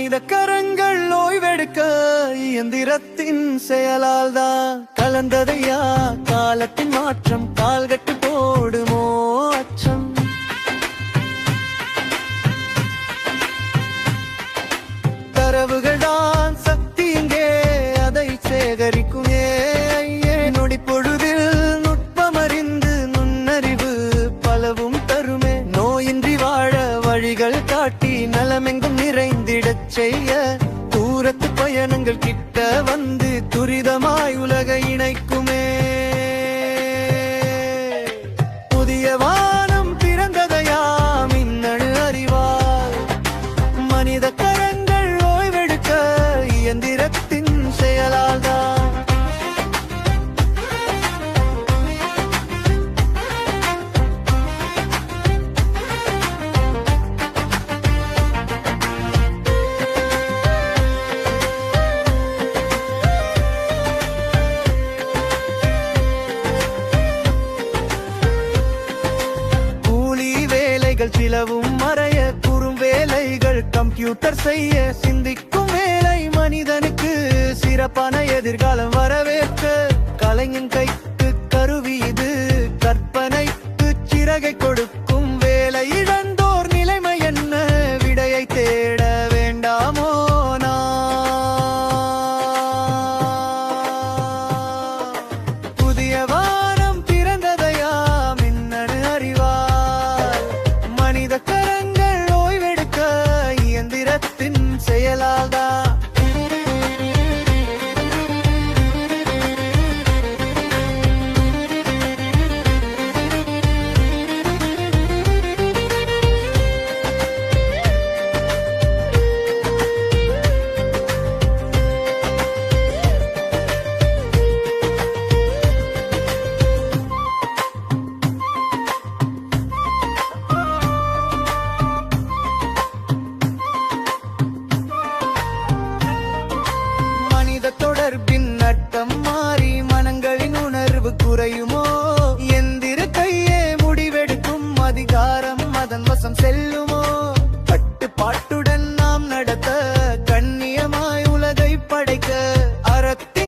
மனித கரங்கள் ஓய்வெடுக்க இயந்திரத்தின் செயலால் தான் கலந்ததையா காலத்தின் மாற்றம் கால்கட்டு போடுமோ அச்சம். தரவுகள் தான் சக்தி இங்கே அதை சேகரிக்குமே நொடி பொழுதில் நுட்பமறிந்து நுண்ணறிவு பலவும் தருமே. நோயின்றி வாழ வழிகள் காட்டி நலமெங்கும் நிறைந்திடச் செய்ய தூரத்து பயணங்கள் கிட்ட வந்து துரிதமாய் உலக இணைக்குமே. புதிய வானம் பிறந்ததையா மின்னணு அறிவால் மனித கரங்கள் ஓய்வெடுக்க இயந்திரத்தின் செயலால் தான். சிலவும் மறைய கூறும் வேலைகள் கம்ப்யூட்டர் செய்ய சிந்திக்கும் வேலை மனிதனுக்கு சிறப்பான எதிர்காலம் வரவேற்க கலைஞன் கைக்கு கருவி இது கற்பனைக்கு சிறகை கொடு.